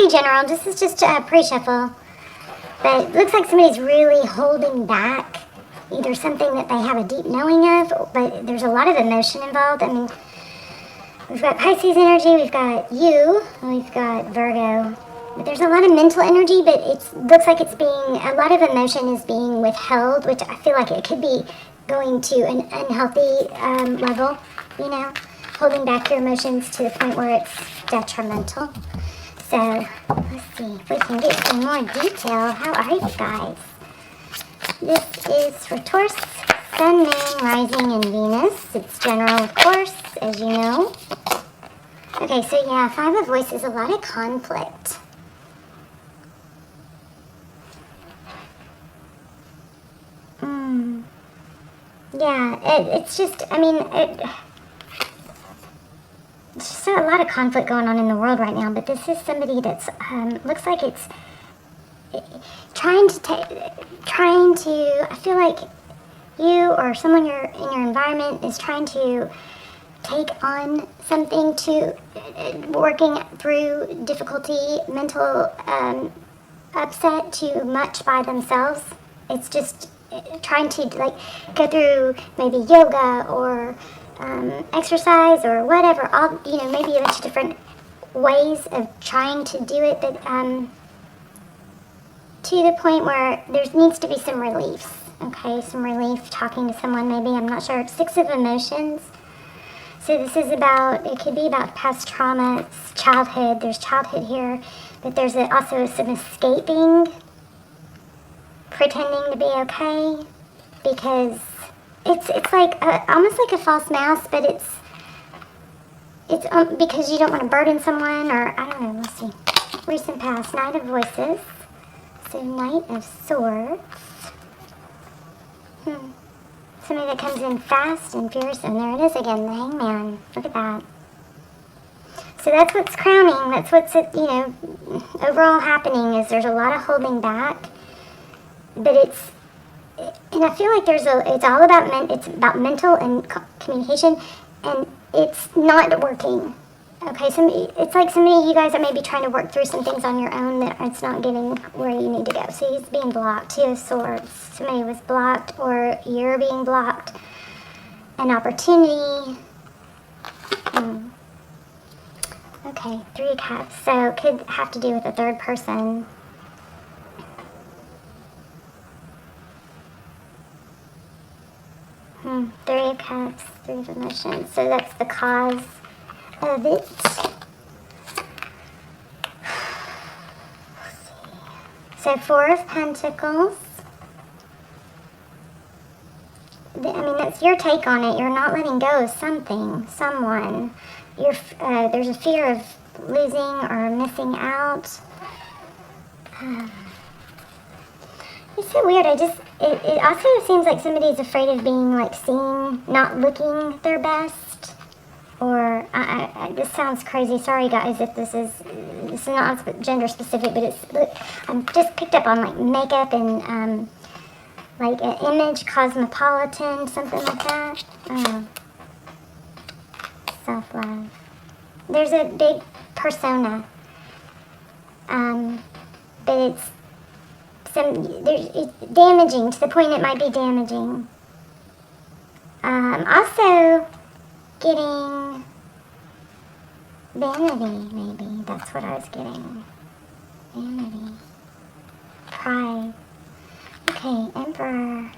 pretty general. This is just a pre-shuffle. But it looks like somebody's really holding back either something that they have a deep knowing of, but there's a lot of emotion involved. I mean, we've got Pisces energy, we've got you, we've got Virgo. But there's a lot of mental energy, but it looks like a lot of emotion is being withheld, which I feel like it could be going to an unhealthy level, you know, holding back your emotions to the point where it's detrimental. So, let's see if we can get some more detail. How are you guys? This is for Taurus, Sun, Moon, Rising, and Venus. It's general, of course, as you know. Okay, so yeah, Five of Voices, a lot of conflict. Yeah, it's just, I mean, it's just a lot of conflict going on in the world right now, but this is somebody that's, looks like it's trying to, I feel like you or someone in your environment is trying to take on something working through difficulty, mental upset too much by themselves. It's just trying to like go through maybe yoga or exercise or whatever, maybe a bunch of different ways of trying to do it, but to the point where there needs to be some relief, okay, some relief, talking to someone maybe, I'm not sure. Six of Emotions. So this is it could be about past trauma, it's childhood, there's childhood here, but there's also some escaping, pretending to be okay, because it's like almost like a false mask, but it's because you don't want to burden someone, or I don't know, let's see. Recent past, Knight of Voices, so Knight of Swords. Somebody that comes in fast and fierce, and there it is again, the Hangman. Look at that. So that's what's crowning, that's what's, overall happening is there's a lot of holding back, but and I feel like it's all about, it's about mental and communication, and it's not working. Okay, it's like somebody, you guys are maybe trying to work through some things on your own that it's not getting where you need to go. So he's being blocked. Two of Swords. Somebody was blocked, or you're being blocked. An opportunity. Okay, Three of Cups. So it could have to do with a third person. Three of Cups, Three of Emotions. So that's the cause of it. So Four of Pentacles. I mean, that's your take on it. You're not letting go of something, someone. There's a fear of losing or missing out. It's so weird. It also seems like somebody's afraid of being like seen, not looking their best. Or, this sounds crazy. Sorry guys if this is not gender specific, but I'm just picked up on like makeup and like an image, cosmopolitan, something like that. Self-love. There's a big persona. But it's damaging to the point it might be damaging. Also getting vanity, maybe. That's what I was getting. Vanity. Pride. Okay, Emperor.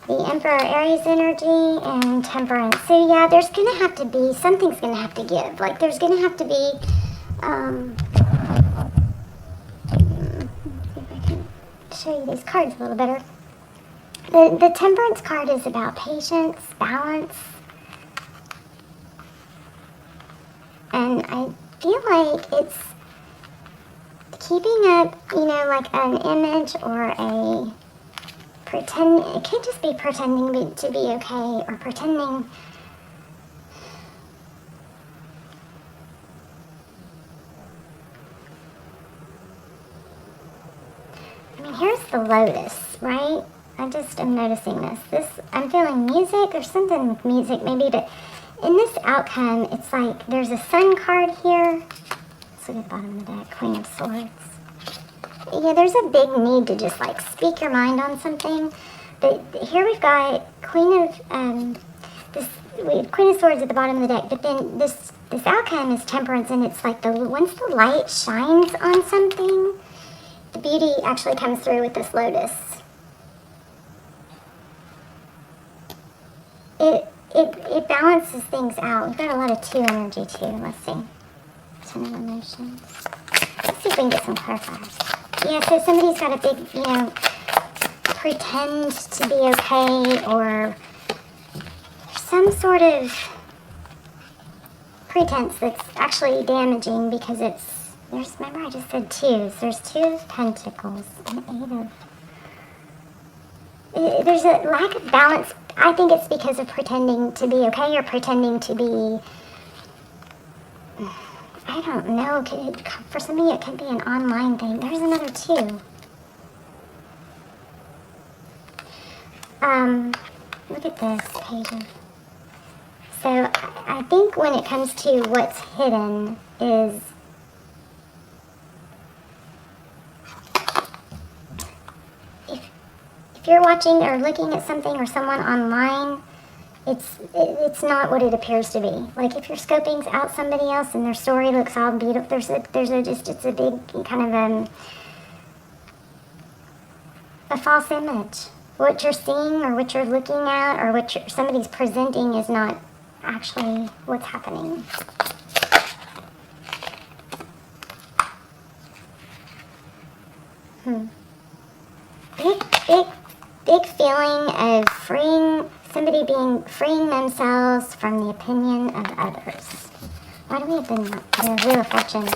The Emperor, Aries energy, and Temperance. So yeah, there's gonna have to be, something's gonna have to give. Like there's gonna have to be, show you these cards a little better. The Temperance card is about patience, balance, and I feel like it's keeping up, like an image or a pretend. It can't just be pretending to be okay, or pretending. I mean, here's the Lotus, right? I just am noticing this. I'm feeling music or something with music maybe, but in this outcome, it's like there's a Sun card here. Let's look at the bottom of the deck. Queen of Swords. Yeah, there's a big need to just like speak your mind on something. But here we've got Queen of Swords at the bottom of the deck. But then this outcome is Temperance, and it's like once the light shines on something, the beauty actually comes through with this Lotus. It balances things out. We've got a lot of 2 energy too. Let's see. 10 of Emotions. Let's see if we can get some clarifiers. Yeah, so somebody's got a big, pretend to be okay, or some sort of pretense that's actually damaging because remember I just said 2s. There's 2 of Pentacles and 8 of... There's a lack of balance. I think it's because of pretending to be okay or pretending to be... I don't know. For somebody, it could be an online thing. There's another 2. Look at this page. So I think when it comes to what's hidden is... If you're watching or looking at something or someone online, it's not what it appears to be. Like if you're scoping out somebody else and their story looks all beautiful, it's a big kind of a false image. What you're seeing or what you're looking at or what somebody's presenting is not actually what's happening. Big feeling of freeing themselves from the opinion of others. Why do we have the Wheel of Fortune?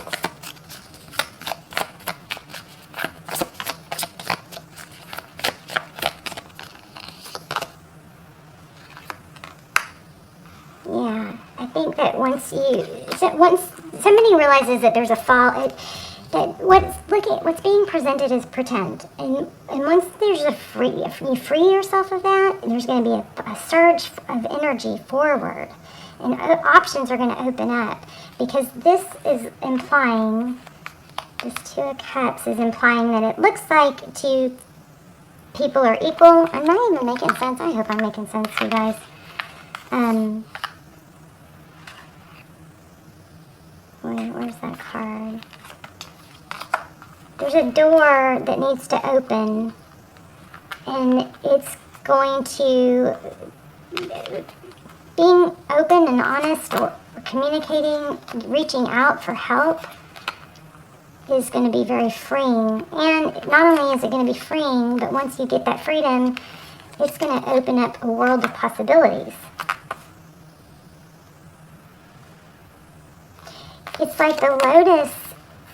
Yeah, I think that once somebody realizes that there's a fall, that what's being presented is pretend, and once there's if you free yourself of that, there's going to be a surge of energy forward, and options are going to open up, because this is implying, this 2 of Cups is implying that it looks like 2 people are equal. I'm not even making sense. I hope I'm making sense, you guys. Where's that card? There's a door that needs to open, and it's going to, being open and honest or communicating, reaching out for help is going to be very freeing. And not only is it going to be freeing, but once you get that freedom, it's going to open up a world of possibilities. It's like the Lotus.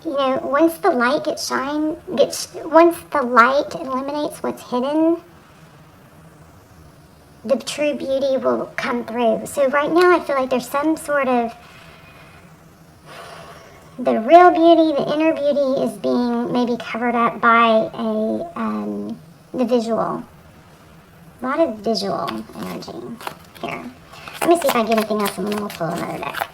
Once the light once the light eliminates what's hidden, the true beauty will come through. So right now I feel like there's some sort of, the real beauty, the inner beauty is being maybe covered up by the visual. A lot of visual energy here. Let me see if I get anything else, and then we'll pull another deck.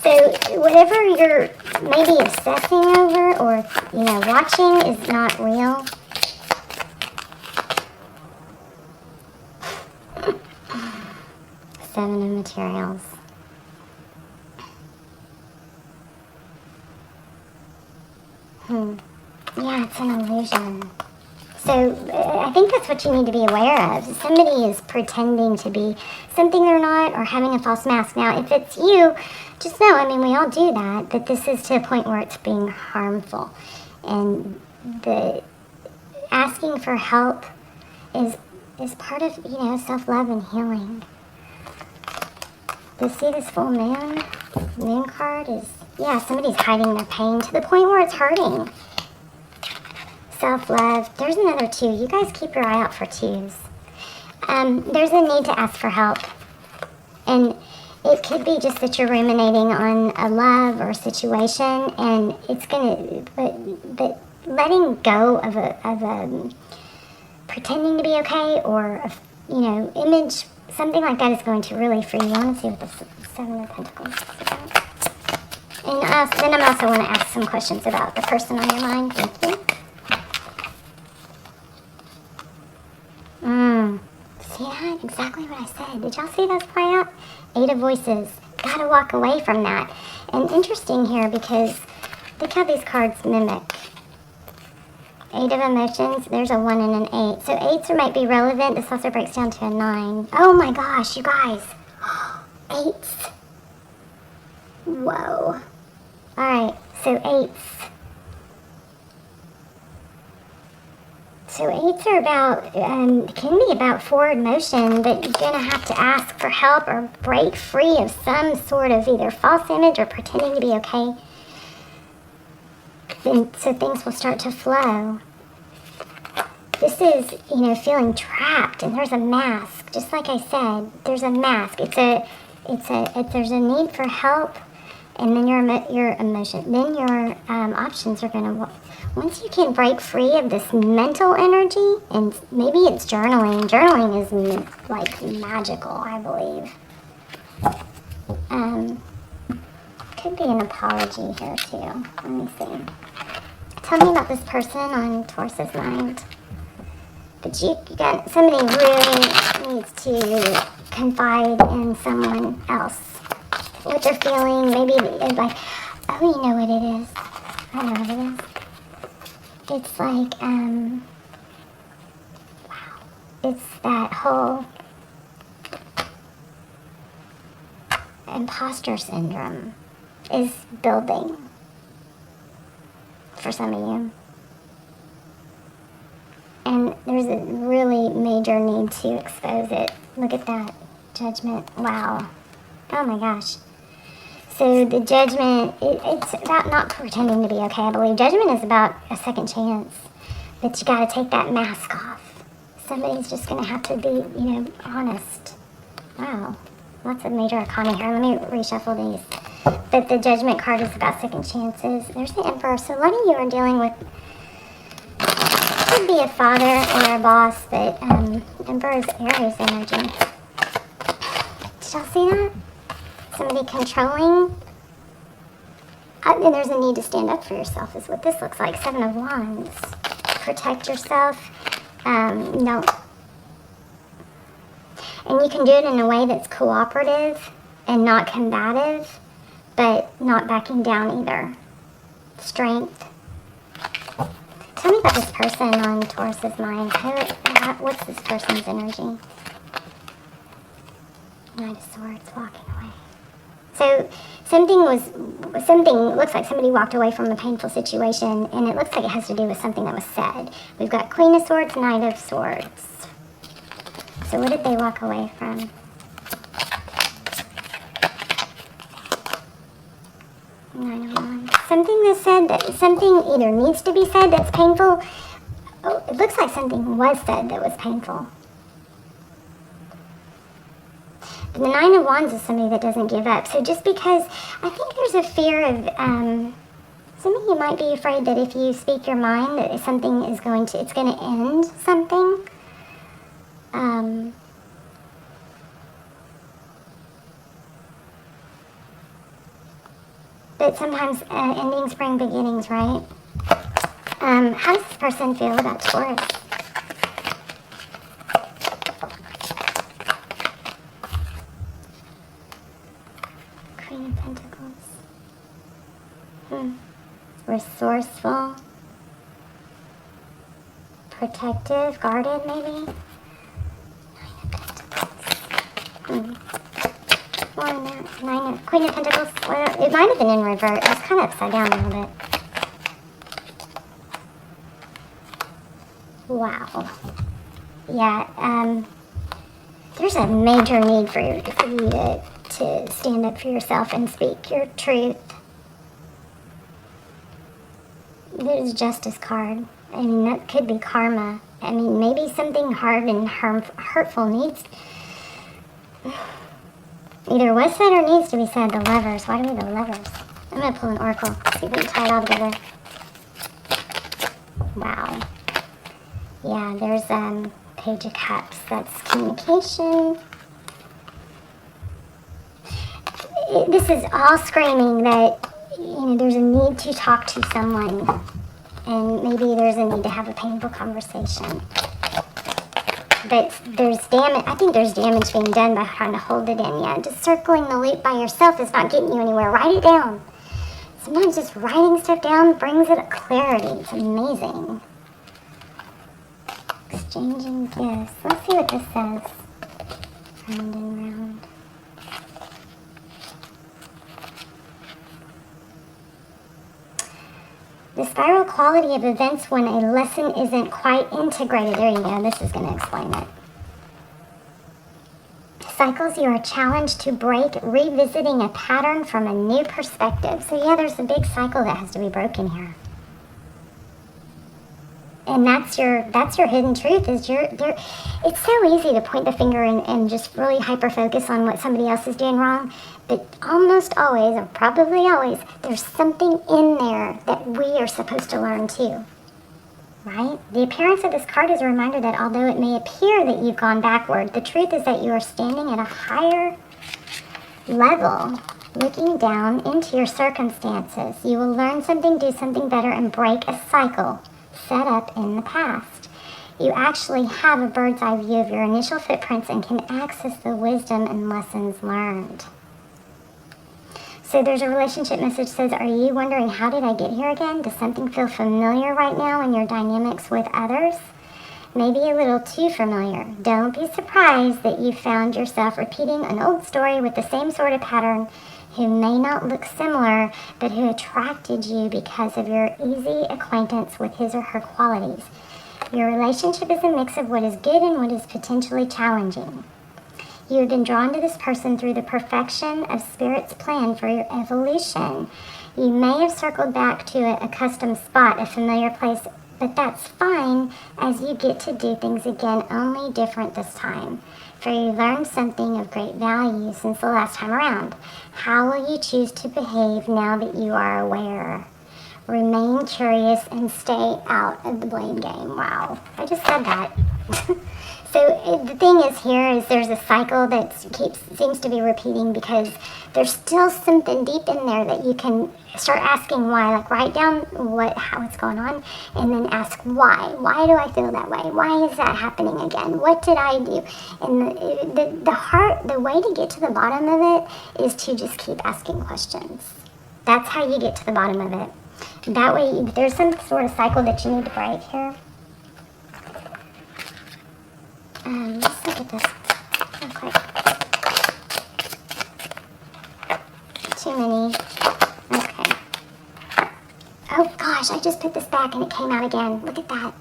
So whatever you're maybe obsessing over or, watching is not real. Seven of Materials. Yeah, it's an illusion. So I think that's what you need to be aware of. Somebody is pretending to be something they're not, or having a false mask. Now, if it's you, just know, we all do that this is to a point where it's being harmful. And the asking for help is part of, self-love and healing. See this full moon card is, somebody's hiding their pain to the point where it's hurting. Self-love. There's another 2. You guys keep your eye out for 2s. There's a need to ask for help. And it could be just that you're ruminating on a love or a situation, and it's going to, but letting go of a pretending to be okay, or, image, something like that is going to really free you. I want to see what this Seven of Pentacles. And then I'm also want to ask some questions about the person on your mind. Thank you. See that? Exactly what I said. Did y'all see those play out? Eight of Voices. Gotta walk away from that. And interesting here because look how these cards mimic. Eight of Emotions. There's a 1 and an 8. So 8s might be relevant. This also breaks down to a 9. Oh my gosh, you guys. 8s. Whoa. Alright, so 8s. So 8s are about, can be about forward motion, but you're going to have to ask for help or break free of some sort of either false image or pretending to be okay. And so things will start to flow. This is, feeling trapped, and there's a mask. Just like I said, there's a mask. There's a need for help, and then your emotion, then your options are going to. Once you can break free of this mental energy, and maybe it's journaling. Journaling is like magical, I believe. Could be an apology here too. Let me see. Tell me about this person on Taurus's mind. But you got somebody really needs to confide in someone else. What they're feeling, maybe it's like, oh, you know what it is. I know what it is. It's like, wow. It's that whole imposter syndrome is building for some of you. And there's a really major need to expose it. Look at that. Judgment. Wow. Oh my gosh. So the judgment, it's about not pretending to be okay, I believe. Judgment is about a second chance. But you got to take that mask off. Somebody's just going to have to be, honest. Wow. Lots of major arcana here. Let me reshuffle these. But the judgment card is about second chances. There's the Emperor. So a lot of you are dealing with, could be a father or a boss, but Emperor is Aries energy. Did y'all see that? Somebody controlling. And there's a need to stand up for yourself is what this looks like. 7 of Wands. Protect yourself. No. And you can do it in a way that's cooperative and not combative, but not backing down either. Strength. Tell me about this person on Taurus's mind. What's this person's energy? Knight of Swords, walking away. So something looks like somebody walked away from a painful situation, and it looks like it has to do with something that was said. We've got Queen of Swords, Knight of Swords. So what did they walk away from? Nine of Wands. Something that's said, that something either needs to be said that's painful. Oh, it looks like something was said that was painful. The Nine of Wands is somebody that doesn't give up. So just because, I think there's a fear of, some of you might be afraid that if you speak your mind, that something is it's going to end something. But sometimes endings bring beginnings, right? How does this person feel about Taurus? Queen of Pentacles. Resourceful. Protective, guarded maybe. Queen of Pentacles. It might have been in revert. It was kind of upside down a little bit. Wow. Yeah, there's a major need for you to stand up for yourself and speak your truth. There's a Justice card. I mean, that could be karma. I mean, maybe something hard and hurtful needs... either was said or needs to be said. The Lovers. Why do we have the Lovers? I'm going to pull an oracle. See if we can tie it all together. Wow. Yeah, there's Page of Cups. That's communication. this is all screaming that, there's a need to talk to someone, and maybe there's a need to have a painful conversation. But there's damage. I think there's damage being done by trying to hold it in. Yeah, just circling the loop by yourself is not getting you anywhere. Write it down. Sometimes just writing stuff down brings it a clarity. It's amazing. Exchanging gifts. Let's see what this says. Round and round. The spiral quality of events when a lesson isn't quite integrated. There you go. This is going to explain it. Cycles you are challenged to break, revisiting a pattern from a new perspective. So yeah, there's a big cycle that has to be broken here. And that's your hidden truth. It's so easy to point the finger and just really hyper focus on what somebody else is doing wrong. But almost always, or probably always, there's something in there that we are supposed to learn too. Right? The appearance of this card is a reminder that although it may appear that you've gone backward, the truth is that you are standing at a higher level, looking down into your circumstances. You will learn something, do something better, and break a cycle set up in the past. You actually have a bird's eye view of your initial footprints and can access the wisdom and lessons learned. So there's a relationship message that says, are you wondering, how did I get here again? Does something feel familiar right now in your dynamics with others? Maybe a little too familiar. Don't be surprised that you found yourself repeating an old story with the same sort of pattern, who may not look similar, but who attracted you because of your easy acquaintance with his or her qualities. Your relationship is a mix of what is good and what is potentially challenging. You have been drawn to this person through the perfection of Spirit's plan for your evolution. You may have circled back to a accustomed spot, a familiar place, but that's fine as you get to do things again, only different this time. For you learned something of great value since the last time around. How will you choose to behave now that you are aware? Remain curious and stay out of the blame game. Wow, I just said that. So the thing is here is there's a cycle that seems to be repeating because there's still something deep in there that you can start asking why. Like write down how it's going on and then ask why. Why do I feel that way? Why is that happening again? What did I do? And the way to get to the bottom of it is to just keep asking questions. That's how you get to the bottom of it. That way, if there's some sort of cycle that you need to break here. Let's look at this real quick. Too many. Okay. Oh gosh, I just put this back and it came out again. Look at that.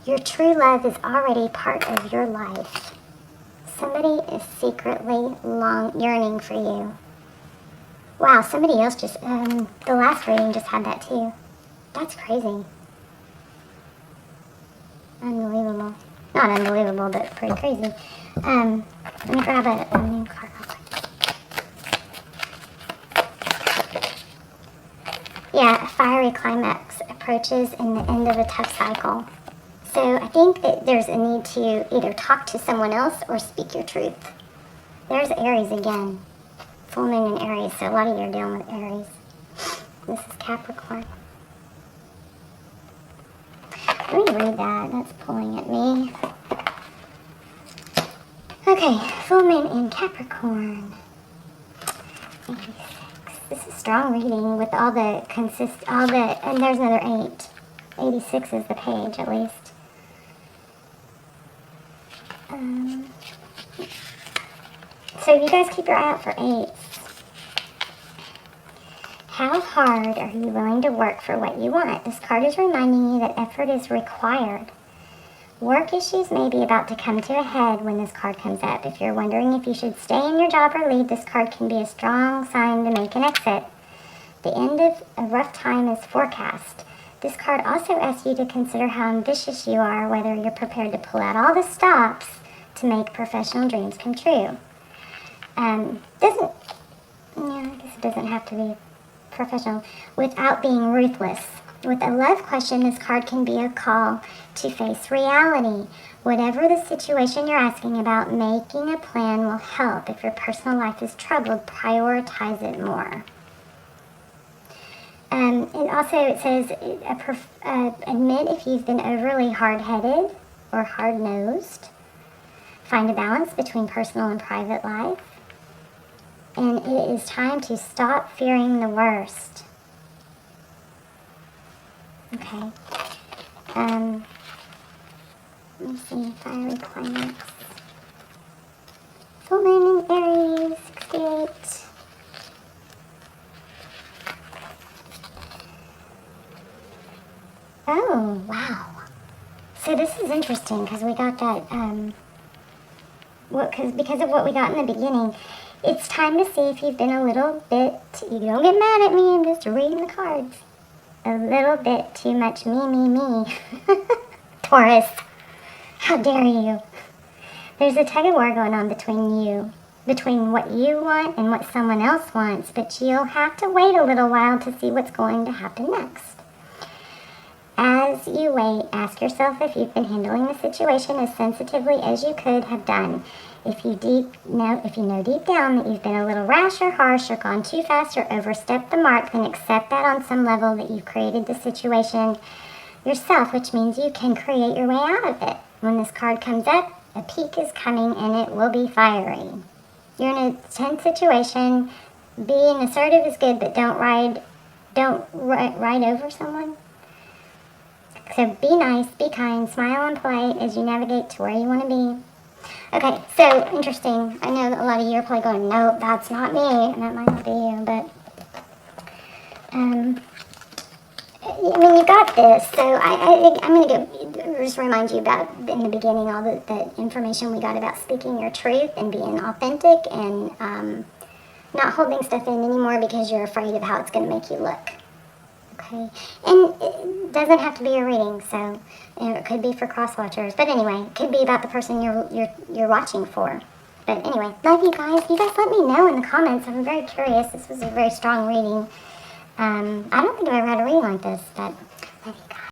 Your true love is already part of your life. Somebody is secretly yearning for you. Wow, somebody else just, the last reading just had that too. That's crazy. Unbelievable. Not unbelievable, but pretty crazy. Let me grab a new card real quick. Yeah, a fiery climax approaches in the end of a tough cycle. So I think that there's a need to either talk to someone else or speak your truth. There's Aries again. Full moon in Aries, so a lot of you are dealing with Aries. This is Capricorn. Let me read that. That's pulling at me. Okay, full moon in Capricorn. 86. This is strong reading with all the and there's another 8. 86 is the page, at least. So you guys keep your eye out for 8s. How hard are you willing to work for what you want? This card is reminding you that effort is required. Work issues may be about to come to a head when this card comes up. If you're wondering if you should stay in your job or leave, this card can be a strong sign to make an exit. The end of a rough time is forecast. This card also asks you to consider how ambitious you are, whether you're prepared to pull out all the stops to make professional dreams come true. I guess it doesn't have to be professional, without being ruthless. With a love question, this card can be a call to face reality. Whatever the situation you're asking about, making a plan will help. If your personal life is troubled, prioritize it more. It says, admit if you've been overly hard-headed or hard-nosed. Find a balance between personal and private life. And it is time to stop fearing the worst. Okay. Let me see, fiery climax. Full moon in Aries, 68. Oh, wow. So this is interesting because we got that, because of what we got in the beginning. It's time to see if you've been a little bit, you don't get mad at me, I'm just reading the cards. A little bit too much me. Taurus, how dare you? There's a tug of war going on between what you want and what someone else wants, but you'll have to wait a little while to see what's going to happen next. As you wait, ask yourself if you've been handling the situation as sensitively as you could have done. If you know deep down that you've been a little rash or harsh or gone too fast or overstepped the mark, then accept that on some level that you've created the situation yourself, which means you can create your way out of it. When this card comes up, a peak is coming and it will be fiery. You're in a tense situation. Being assertive is good, but don't ride over someone. So be nice, be kind, smile and polite as you navigate to where you want to be. Okay, so interesting. I know that a lot of you are probably going, no, that's not me, and that might not be you, but you got this. So I'm going to just remind you about, in the beginning, all the information we got about speaking your truth and being authentic and not holding stuff in anymore because you're afraid of how it's going to make you look. Okay, and it doesn't have to be a reading, so it could be for cross-watchers. But anyway, it could be about the person you're watching for. But anyway, love you guys. You guys let me know in the comments. I'm very curious. This was a very strong reading. I don't think I've ever had a reading like this, but love you guys.